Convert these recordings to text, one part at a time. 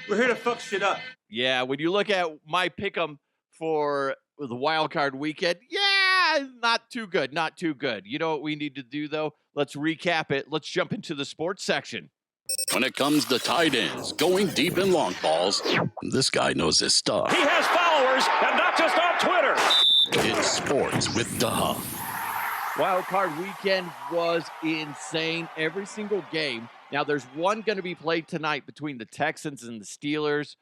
We're here to fuck shit up. Yeah, when you look at my pick'em for the wild card weekend, yeah, not too good, not too good. You know what we need to do though? Let's recap it. Let's jump into the sports section. When it comes to tight ends, going deep in long balls, this guy knows his stuff. He has followers, and not just on Twitter. It's Sports with Duh. Wild card weekend was insane. Every single game. Now, there's one going to be played tonight between the Texans and the Steelers.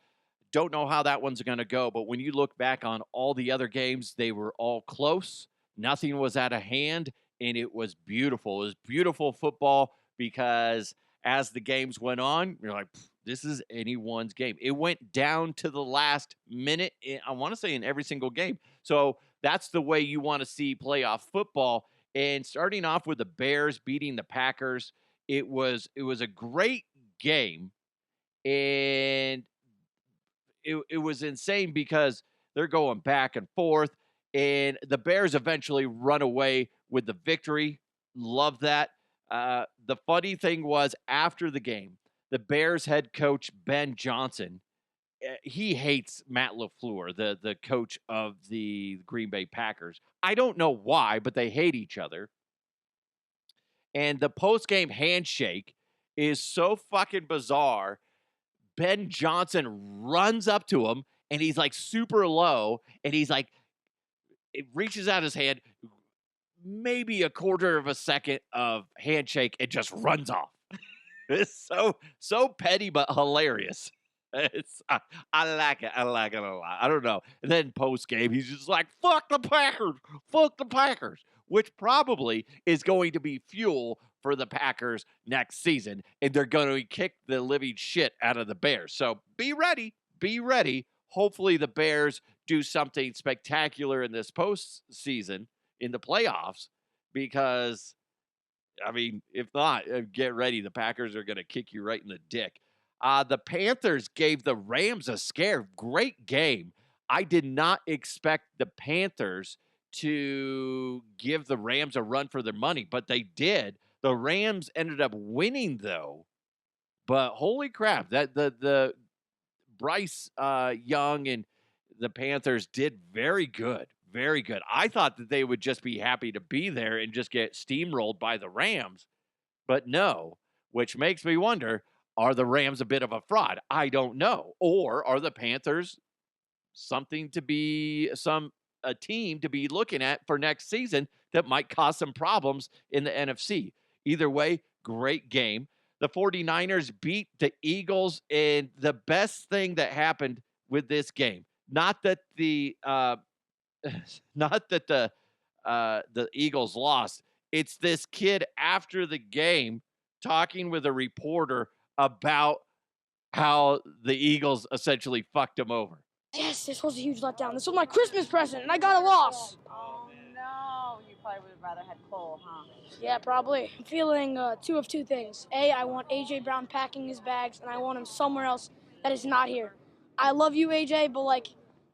Don't know how that one's going to go, but when you look back on all the other games, they were all close. Nothing was out of hand, and it was beautiful. It was beautiful football because as the games went on, you're like, this is anyone's game. It went down to the last minute, I want to say in every single game. So that's the way you want to see playoff football. And starting off with the Bears beating the Packers, it was a great game, and it was insane because they're going back and forth, and the Bears eventually run away with the victory. Love that. The funny thing was after the game, the Bears head coach Ben Johnson, he hates Matt LaFleur, the coach of the Green Bay Packers. I don't know why, but they hate each other. And the post-game handshake is so fucking bizarre. Ben Johnson runs up to him, and he's like super low, and he's like, it reaches out his hand, maybe a quarter of a second of handshake, and just runs off. It's so petty, but hilarious. I like it. I like it a lot. I don't know. And then post game, he's just like, fuck the Packers, which probably is going to be fuel for the Packers next season. And they're going to kick the living shit out of the Bears. So be ready. Be ready. Hopefully the Bears do something spectacular in this postseason in the playoffs, because, I mean, if not, get ready. The Packers are going to kick you right in the dick. The Panthers gave the Rams a scare. Great game. I did not expect the Panthers to give the Rams a run for their money, but they did. The Rams ended up winning, though. But holy crap, that the Bryce Young and the Panthers did very good. Very good. I thought that they would just be happy to be there and just get steamrolled by the Rams, but no, which makes me wonder, are the Rams a bit of a fraud? I don't know. Or are the Panthers something to be a team to be looking at for next season that might cause some problems in the NFC? Either way, great game. The 49ers beat the Eagles, and the best thing that happened with this game, not that the Eagles lost. It's this kid after the game talking with a reporter about how the Eagles essentially fucked him over. Yes, this was a huge letdown. This was my Christmas present, and I got a loss. Oh, no. You probably would have rather had Cole, huh? Yeah, probably. I'm feeling two of two things. A, I want A.J. Brown packing his bags, and I want him somewhere else that is not here. I love you, A.J., but, like,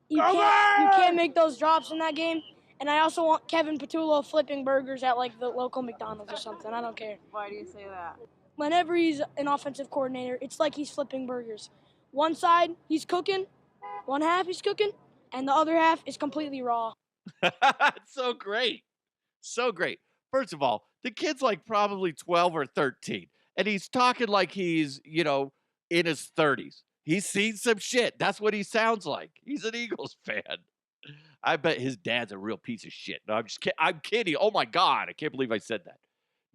you can't make those drops in that game. And I also want Kevin Patullo flipping burgers at, like, the local McDonald's or something. I don't care. Why do you say that? Whenever he's an offensive coordinator, it's like he's flipping burgers. One side, he's cooking. One half, he's cooking. And the other half is completely raw. It's so great. So great. First of all, the kid's like probably 12 or 13. And he's talking like he's, in his 30s. He's seen some shit. That's what he sounds like. He's an Eagles fan. I bet his dad's a real piece of shit. No, I'm kidding. Oh, my God. I can't believe I said that.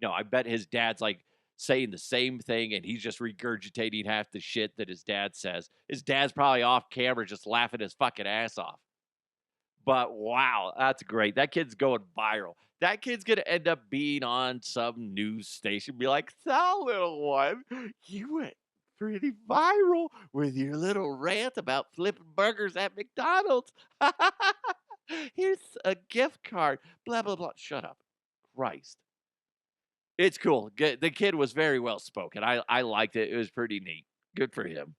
No, I bet his dad's like saying the same thing, and he's just regurgitating half the shit that his dad says. His dad's probably off camera just laughing his fucking ass off. But wow, that's great. That kid's going viral. That kid's going to end up being on some news station. Be like, so little one, you went pretty viral with your little rant about flipping burgers at McDonald's. Here's a gift card. Blah, blah, blah. Shut up. Christ. It's cool. The kid was very well spoken. I liked it. It was pretty neat. Good for him.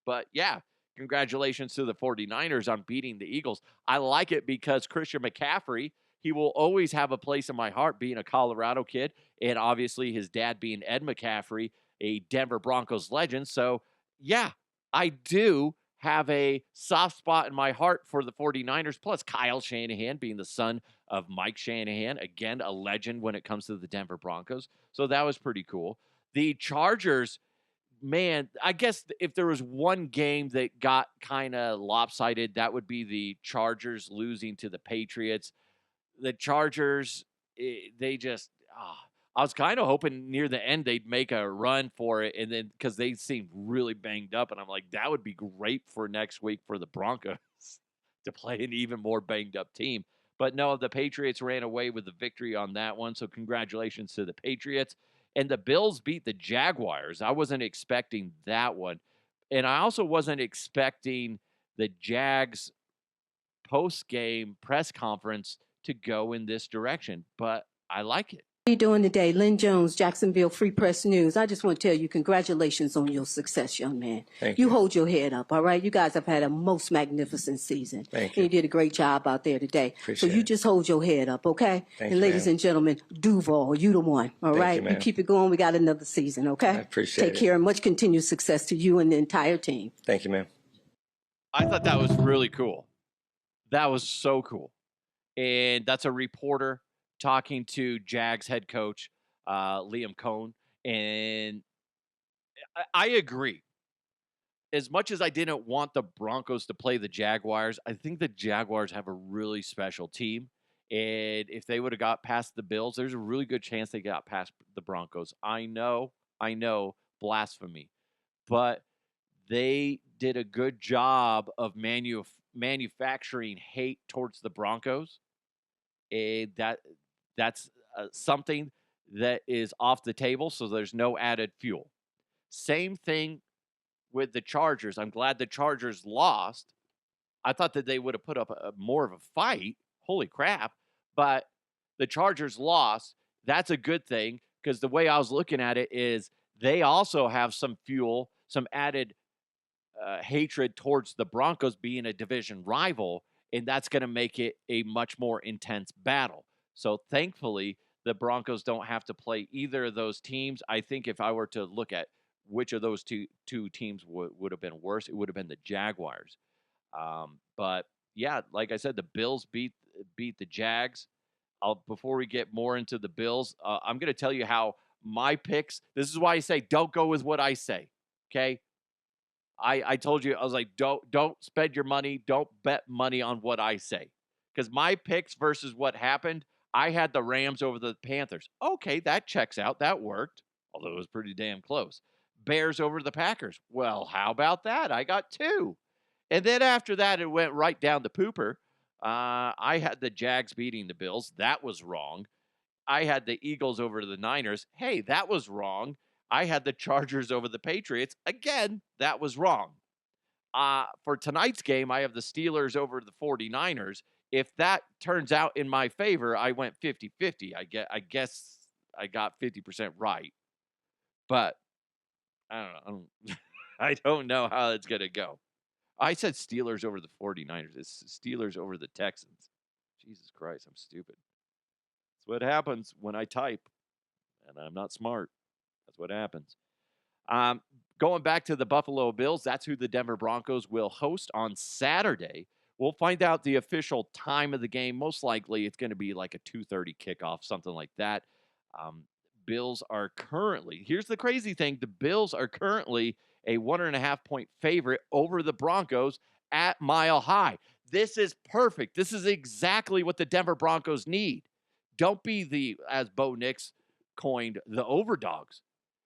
But yeah, congratulations to the 49ers on beating the Eagles. I like it because Christian McCaffrey, he will always have a place in my heart being a Colorado kid, and obviously his dad being Ed McCaffrey, a Denver Broncos legend. So yeah, I do have a soft spot in my heart for the 49ers, plus Kyle Shanahan being the son of Mike Shanahan, again, a legend when it comes to the Denver Broncos. So that was pretty cool. The Chargers, man, I guess if there was one game that got kind of lopsided, that would be the Chargers losing to the Patriots. The Chargers, they just, I was kind of hoping near the end they'd make a run for it, and then because they seemed really banged up, and I'm like, that would be great for next week for the Broncos to play an even more banged up team. But no, the Patriots ran away with the victory on that one. So congratulations to the Patriots. And the Bills beat the Jaguars. I wasn't expecting that one. And I also wasn't expecting the Jags post-game press conference to go in this direction, but I like it. How you doing today? Lynn Jones, Jacksonville Free Press News. I just want to tell you congratulations on your success, young man. Thank you. Hold your head up, all right? You guys have had a most magnificent season. Thank you. You did a great job out there today. Appreciate so you it. just hold your head up, okay? Thank and you, ladies ma'am. and gentlemen, Duval, you the one, all Thank right? you, ma'am. keep it going. We got another season, okay? I appreciate Take it. care and much continued success to you and the entire team. Thank you, ma'am. I thought that was really cool. That was so cool. And that's a reporter talking to Jags head coach, Liam Coen. And I agree. As much as I didn't want the Broncos to play the Jaguars, I think the Jaguars have a really special team. And if they would have got past the Bills, there's a really good chance they got past the Broncos. I know, blasphemy. But they did a good job of manufacturing hate towards the Broncos. And that's something that is off the table, so there's no added fuel. Same thing with the Chargers. I'm glad the Chargers lost. I thought that they would have put up more of a fight. Holy crap. But the Chargers lost. That's a good thing, because the way I was looking at it is they also have some fuel, some added hatred towards the Broncos being a division rival, and that's going to make it a much more intense battle. So thankfully, the Broncos don't have to play either of those teams. I think if I were to look at which of those two teams would have been worse, it would have been the Jaguars. But yeah, like I said, the Bills beat the Jags. Before we get more into the Bills, I'm going to tell you how my picks. This is why I say don't go with what I say. Okay. I told you, I was like, don't spend your money. Don't bet money on what I say. Because my picks versus what happened, I had the Rams over the Panthers. Okay, that checks out. That worked, although it was pretty damn close. Bears over the Packers. Well, how about that? I got 2. And then after that, it went right down the pooper. I had the Jags beating the Bills. That was wrong. I had the Eagles over the Niners. Hey, that was wrong. I had the Chargers over the Patriots. Again, that was wrong. For tonight's game, I have the Steelers over the 49ers. If that turns out in my favor, I went 50-50. I guess I got 50% right. But I don't know. I don't know how it's going to go. I said Steelers over the 49ers. It's Steelers over the Texans. Jesus Christ, I'm stupid. That's what happens when I type, and I'm not smart. That's what happens. Going back to the Buffalo Bills, that's who the Denver Broncos will host on Saturday. We'll find out the official time of the game. Most likely it's going to be like a 2:30 kickoff, something like that. Bills are currently, here's the crazy thing, the Bills are currently a 1.5 point favorite over the Broncos at Mile High. This is perfect. This is exactly what the Denver Broncos need. Don't be as Bo Nix coined, the overdogs.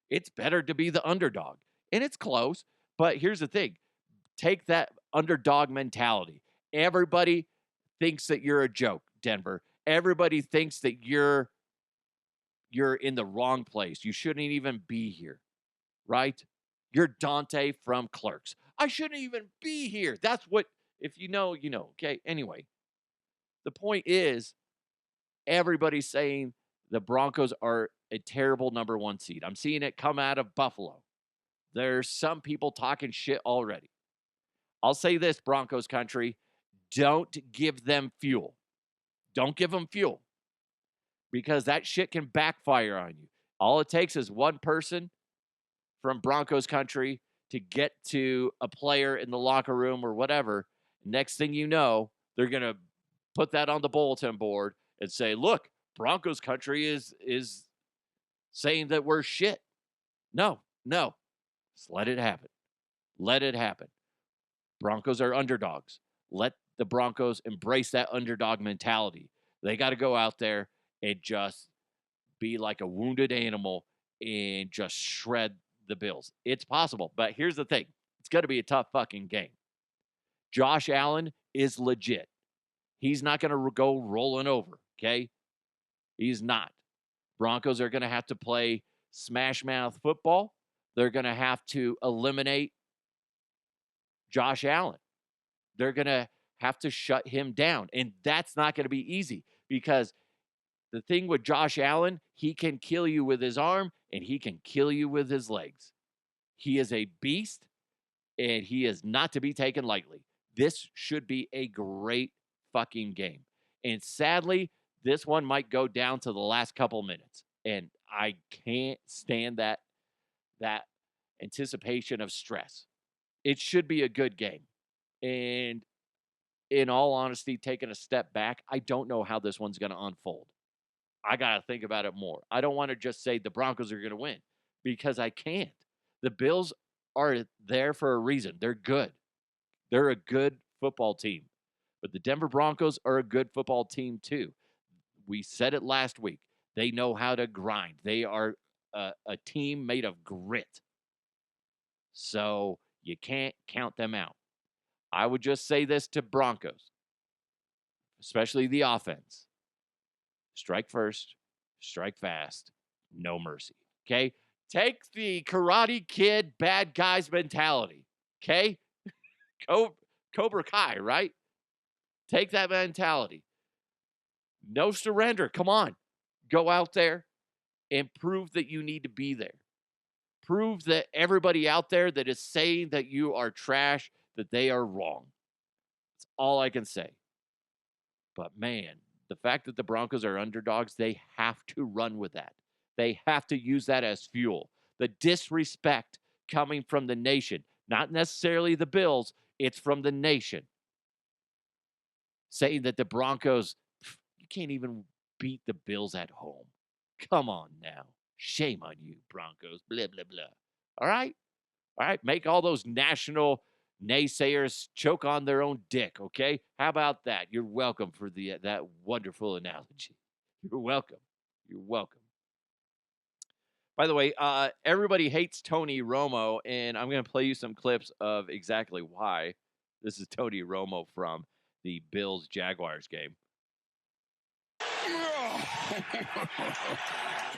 It's better to be the underdog. And it's close, but here's the thing. Take that underdog mentality. Everybody thinks that you're a joke, Denver. Everybody thinks that you're in the wrong place. You shouldn't even be here, right? You're Dante from Clerks. I shouldn't even be here. That's what, if you know, you know. Okay, anyway. The point is, everybody's saying the Broncos are a terrible number 1 seed. I'm seeing it come out of Buffalo. There's some people talking shit already. I'll say this, Broncos country, don't give them fuel. Don't give them fuel, because that shit can backfire on you. All it takes is one person from Broncos country to get to a player in the locker room or whatever. Next thing you know, they're going to put that on the bulletin board and say, look, Broncos country is saying that we're shit. No. Just let it happen. Let it happen. Broncos are underdogs. Let the Broncos embrace that underdog mentality. They got to go out there and just be like a wounded animal and just shred the Bills. It's possible, but here's the thing. It's going to be a tough fucking game. Josh Allen is legit. He's not going to go rolling over, okay? He's not. Broncos are going to have to play smash mouth football. They're going to have to eliminate Josh Allen. They're going to have to shut him down. And that's not going to be easy because the thing with Josh Allen, he can kill you with his arm and he can kill you with his legs. He is a beast and he is not to be taken lightly. This should be a great fucking game. And sadly, this one might go down to the last couple minutes. And I can't stand that anticipation of stress. It should be a good game. And in all honesty, taking a step back, I don't know how this one's going to unfold. I got to think about it more. I don't want to just say the Broncos are going to win because I can't. The Bills are there for a reason. They're good. They're a good football team. But the Denver Broncos are a good football team too. We said it last week. They know how to grind. They are a team made of grit. So you can't count them out. I would just say this to Broncos, especially the offense. Strike first, strike fast, no mercy. Okay? Take the Karate Kid bad guys mentality. Okay? Cobra Kai, right? Take that mentality. No surrender. Come on. Go out there and prove that you need to be there. Prove that everybody out there that is saying that you are trash, that they are wrong. That's all I can say. But man, the fact that the Broncos are underdogs, they have to run with that. They have to use that as fuel. The disrespect coming from the nation, not necessarily the Bills, it's from the nation. Saying that the Broncos, you can't even beat the Bills at home. Come on now. Shame on you, Broncos. Blah, blah, blah. All right? All right. Make all those national naysayers choke on their own dick, okay? How about that? You're welcome for that wonderful analogy. You're welcome. You're welcome. By the way, everybody hates Tony Romo, and I'm going to play you some clips of exactly why. This is Tony Romo from the Bills-Jaguars game.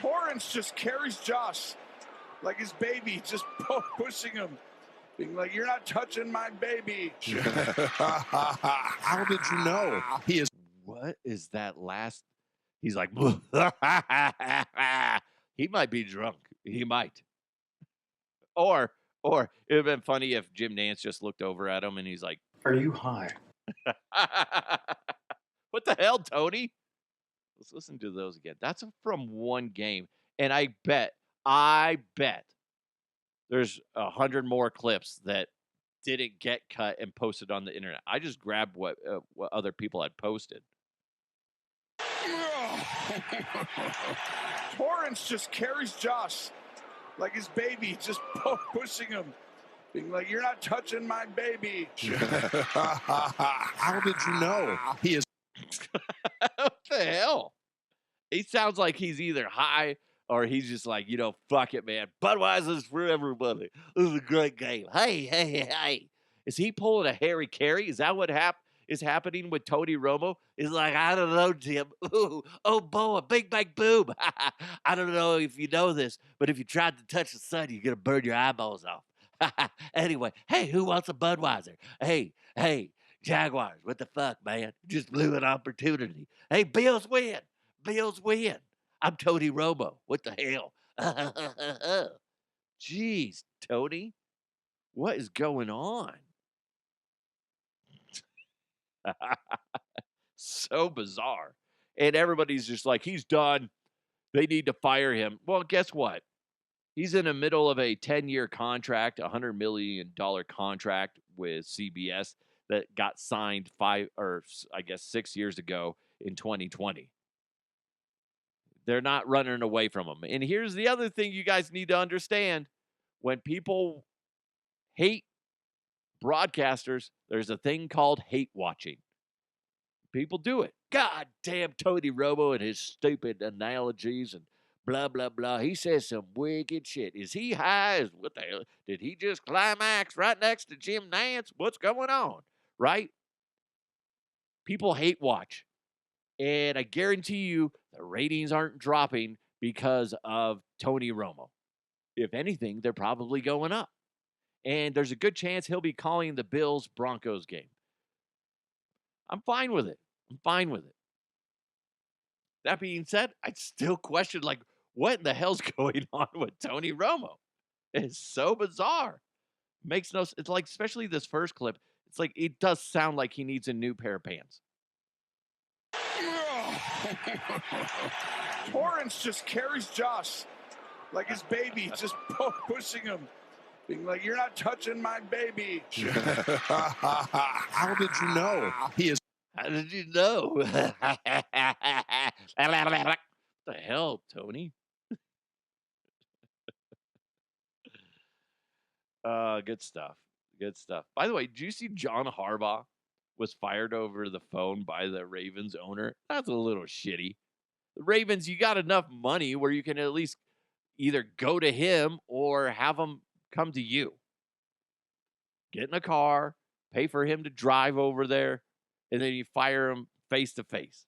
Torrance just carries Josh like his baby, just pushing him, being like, "You're not touching my baby." How did you know? He is. What is that last? He's like, he might be drunk. He might. Or it would have been funny if Jim Nantz just looked over at him and he's like, Are you high? what the hell, Tony? Let's listen to those again. That's from one game. And I bet there's 100 more clips that didn't get cut and posted on the internet. I just grabbed what other people had posted. Torrance just carries Josh like his baby, just pushing him, being like, "You're not touching my baby." How did you know? He is. What the hell? He sounds like he's either high or he's just like, fuck it, man. Budweiser's for everybody. This is a great game. Hey. Is he pulling a Harry Carey? Is that what is happening with Tony Romo? He's like, I don't know, Jim. Ooh, oh, boy, a big boob. I don't know if you know this, but if you tried to touch the sun, you're going to burn your eyeballs off. Anyway, hey, who wants a Budweiser? Hey, Jaguars, what the fuck, man? Just blew an opportunity. Hey, Bills win. I'm Tony Romo. What the hell? Jeez, Tony. What is going on? So bizarre. And everybody's just like, he's done. They need to fire him. Well, guess what? He's in the middle of a 10-year contract, $100 million contract with CBS that got signed 6 years ago in 2020. They're not running away from him. And here's the other thing you guys need to understand. When people hate broadcasters, there's a thing called hate watching. People do it. God damn Tony Romo and his stupid analogies and blah, blah, blah. He says some wicked shit. Is he high? What the hell? Did he just climax right next to Jim Nance? What's going on? Right? People hate watch. And I guarantee you the ratings aren't dropping because of Tony Romo. If anything, they're probably going up. And there's a good chance he'll be calling the Bills-Broncos game. I'm fine with it. That being said, I still question, what in the hell's going on with Tony Romo? It's so bizarre. Makes no sense. It's like, especially this first clip, it's like it does sound like he needs a new pair of pants. Torrance just carries Josh like his baby, just pushing him, being like, "You're not touching my baby." How did you know? How did you know? What the hell, Tony? Good stuff. By the way, did you see John Harbaugh was fired over the phone by the Ravens owner? That's a little shitty. The Ravens, you got enough money where you can at least either go to him or have him come to you. Get in a car, pay for him to drive over there, and then you fire him face to face.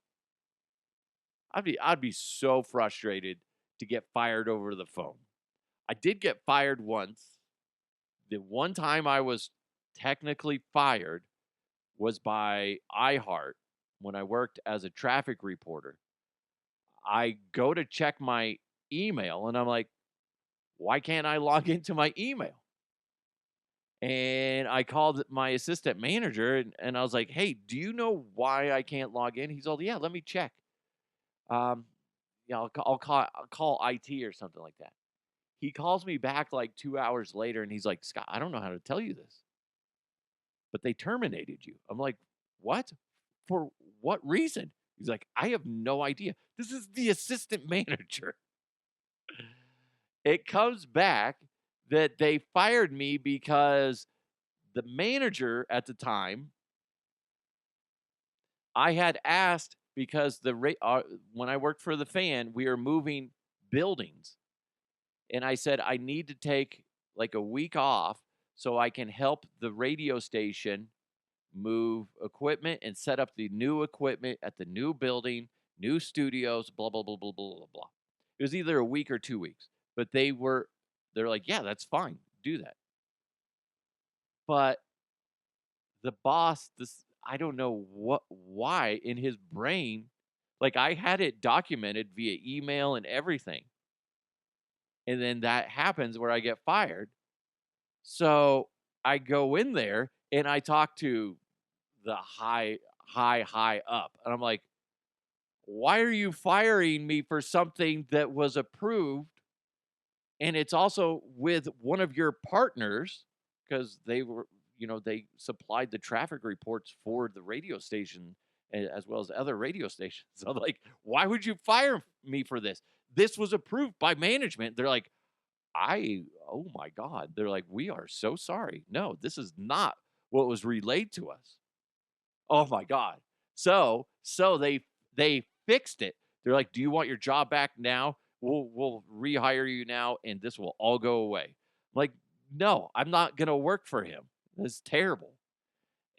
I'd be so frustrated to get fired over the phone. I did get fired once. The one time I was technically fired was by iHeart when I worked as a traffic reporter. I go to check my email and I'm like, why can't I log into my email? And I called my assistant manager and I was like, hey, do you know why I can't log in? He's all, yeah, let me check. I'll call IT or something like that. He calls me back like 2 hours later and he's like, Scott, I don't know how to tell you this, but they terminated you. I'm like, what? For what reason? He's like, I have no idea. This is the assistant manager. It comes back that they fired me because the manager at the time, I had asked because when I worked for the Fan, we were moving buildings. And I said, I need to take like a week off so I can help the radio station move equipment and set up the new equipment at the new building, new studios, blah, blah, blah, blah, blah, blah, blah. It was either a week or 2 weeks, but they're like, yeah, that's fine. Do that. But the boss, I don't know why in his brain, like I had it documented via email and everything. And then that happens where I get fired. So I go in there and I talk to the high up. And I'm like, why are you firing me for something that was approved? And it's also with one of your partners because they were, they supplied the traffic reports for the radio station as well as other radio stations. So I'm like, why would you fire me for this? This was approved by management. They're like, oh my God. They're like, we are so sorry. No, this is not what was relayed to us. Oh my God. So they fixed it. They're like, do you want your job back now? We'll rehire you now and this will all go away. I'm like, no, I'm not going to work for him. This is terrible.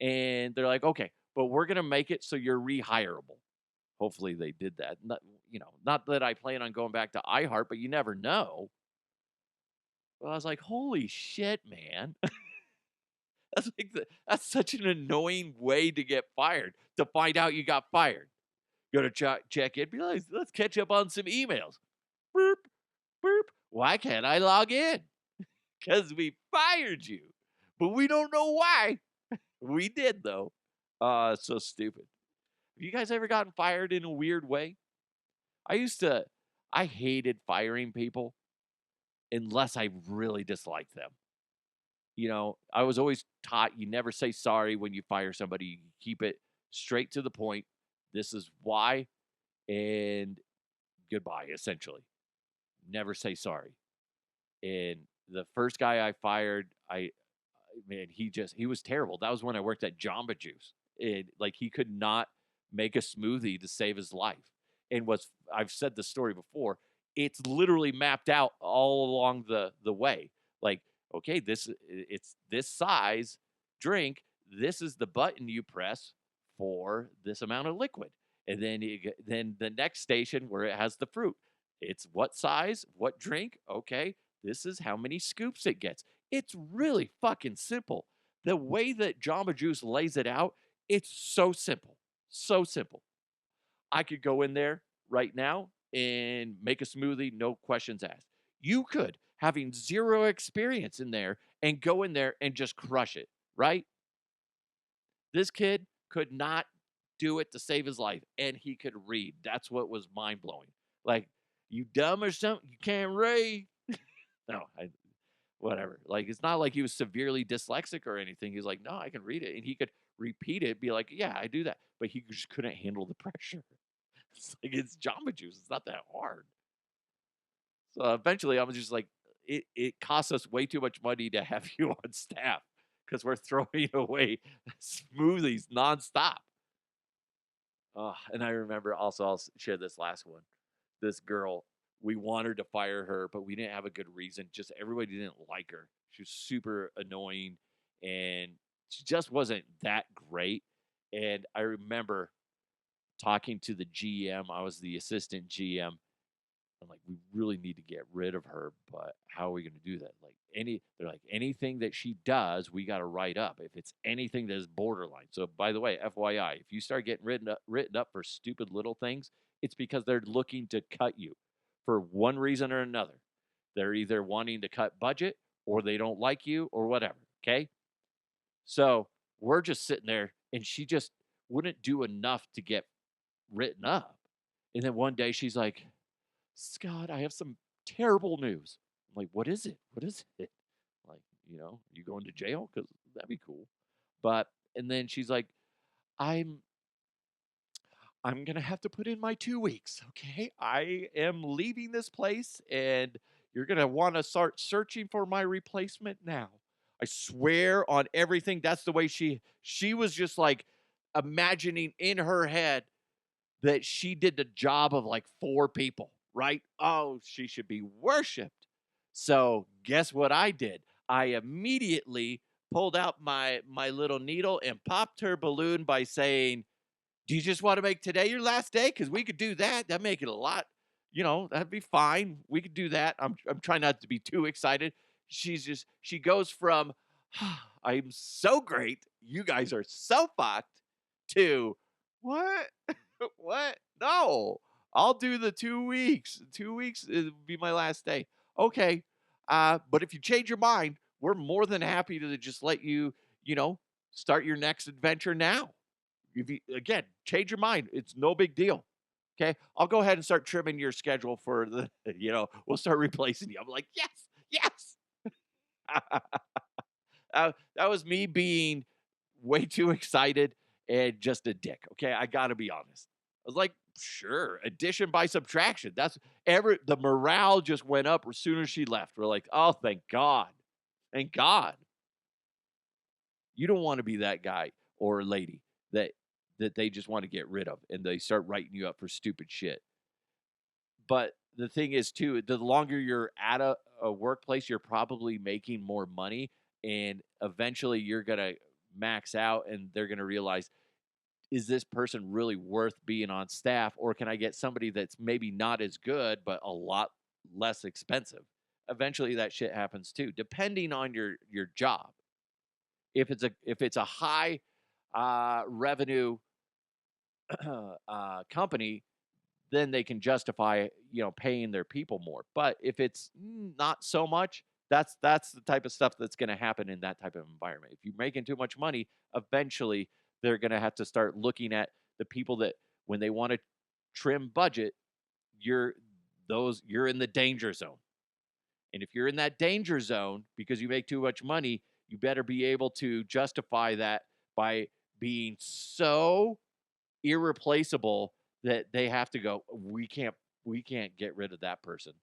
And they're like, okay, but we're going to make it so you're rehirable. Hopefully they did that. Not that I plan on going back to iHeart, but you never know. Well, I was like, holy shit, man. That's such an annoying way to get fired, to find out you got fired. Go to check in, be like, let's catch up on some emails. Boop, boop. Why can't I log in? Because we fired you. But we don't know why. We did, though. So stupid. Have you guys ever gotten fired in a weird way? I hated firing people. unless I really dislike them. I was always taught you never say sorry when you fire somebody. You keep it straight to the point. This is why, and goodbye, essentially. Never say sorry. And the first guy I fired, man, he was terrible. That was when I worked at Jamba Juice. Like he could not make a smoothie to save his life. And I've said the story before, it's literally mapped out all along the way. Like, okay, it's this size drink. This is the button you press for this amount of liquid. And then the next station where it has the fruit. It's what size, what drink. Okay, this is how many scoops it gets. It's really fucking simple. The way that Jamba Juice lays it out, it's so simple. So simple. I could go in there right now and make a smoothie, no questions asked. You could, having zero experience in there, and go in there and just crush it, right? This kid could not do it to save his life, and he could read. That's what was mind-blowing. Like, you dumb or something? You can't read? No, whatever. Like, it's not like he was severely dyslexic or anything. He's like, no, I can read it. And he could repeat it, be like, yeah, I do that. But he just couldn't handle the pressure. It's like, it's Jamba Juice. It's not that hard. So eventually I was just like, it costs us way too much money to have you on staff because we're throwing away smoothies nonstop. And I remember also, I'll share this last one. This girl, we wanted to fire her, but we didn't have a good reason. Just everybody didn't like her. She was super annoying, and she just wasn't that great. And I remember talking to the GM. I was the assistant GM. I'm like, we really need to get rid of her, but how are we going to do that? They're like, anything that she does, we got to write up. If it's anything that is borderline. So, by the way, FYI, if you start getting written up for stupid little things, it's because they're looking to cut you for one reason or another. They're either wanting to cut budget or they don't like you or whatever. Okay. So we're just sitting there, and she just wouldn't do enough to get written up. And then one day she's like, Scott, I have some terrible news. I'm like, what is it? What is it? Like, you going to jail? Because that'd be cool. And then she's like, I'm going to have to put in my 2 weeks. Okay. I am leaving this place, and you're going to want to start searching for my replacement now. I swear on everything. That's the way she was just like imagining in her head that she did the job of like 4 people, right? Oh, she should be worshipped. So guess what I did? I immediately pulled out my little needle and popped her balloon by saying, do you just want to make today your last day? Because we could do that. That'd make it a lot, that'd be fine. We could do that. I'm trying not to be too excited. She goes from, I'm so great, you guys are so fucked, to, what? What? No, I'll do the 2 weeks. 2 weeks will be my last day. Okay. But if you change your mind, we're more than happy to just let you, start your next adventure now. If you, again, change your mind. It's no big deal. Okay. I'll go ahead and start trimming your schedule for the, we'll start replacing you. I'm like, yes. That was me being way too excited and just a dick. Okay, I gotta be honest. I was like, sure, addition by subtraction. The morale just went up as soon as she left. We're like, oh, thank God. Thank God. You don't want to be that guy or lady that they just want to get rid of, and they start writing you up for stupid shit. But the thing is, too, the longer you're at a workplace, you're probably making more money, and eventually you're going to max out, and they're going to realize, is this person really worth being on staff, or can I get somebody that's maybe not as good but a lot less expensive? Eventually that shit happens too, depending on your job. If it's a high revenue company, then they can justify paying their people more. But if it's not so much, that's the type of stuff that's going to happen in that type of environment. If you're making too much money, eventually they're going to have to start looking at the people that, when they want to trim budget, you're in the danger zone. And if you're in that danger zone because you make too much money, you better be able to justify that by being so irreplaceable that they have to go, we can't get rid of that person.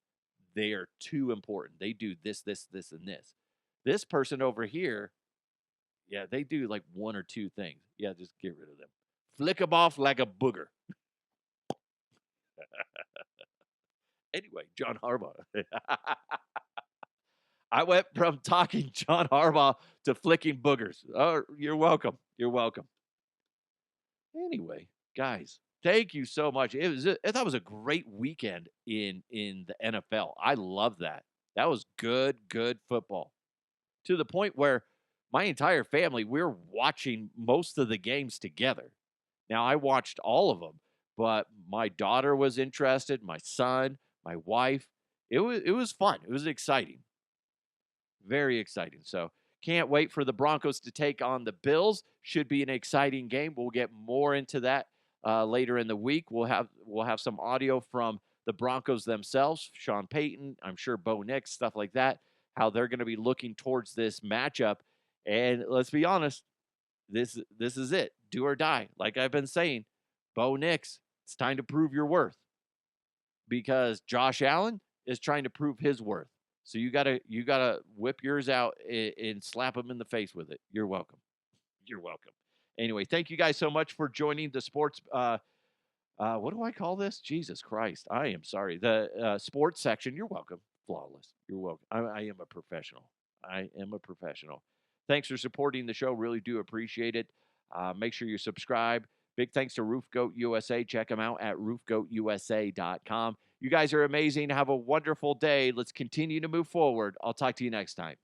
They are too important. They do this, this, this, and this. This person over here, yeah, they do like one or two things. Yeah, just get rid of them. Flick them off like a booger. Anyway, John Harbaugh. I went from talking John Harbaugh to flicking boogers. Oh, you're welcome. You're welcome. Anyway, guys, thank you so much. I thought it was a great weekend in the NFL. I love that. That was good football. To the point where my entire family, we're watching most of the games together. Now, I watched all of them, but my daughter was interested, my son, my wife. It was fun. It was exciting. Very exciting. So can't wait for the Broncos to take on the Bills. Should be an exciting game. We'll get more into that later in the week. We'll have some audio from the Broncos themselves, Sean Payton, I'm sure Bo Nix, stuff like that, how they're going to be looking towards this matchup. And let's be honest, this is it. Do or die. Like I've been saying, Bo Nix, it's time to prove your worth. Because Josh Allen is trying to prove his worth. So you gotta whip yours out and slap him in the face with it. You're welcome. You're welcome. Anyway, thank you guys so much for joining the sports. What do I call this? Jesus Christ! I am sorry. The sports section. You're welcome. Flawless. You're welcome. I am a professional. I am a professional. Thanks for supporting the show. Really do appreciate it. Make sure you subscribe. Big thanks to Roof Goat USA. Check them out at roofgoatusa.com. You guys are amazing. Have a wonderful day. Let's continue to move forward. I'll talk to you next time.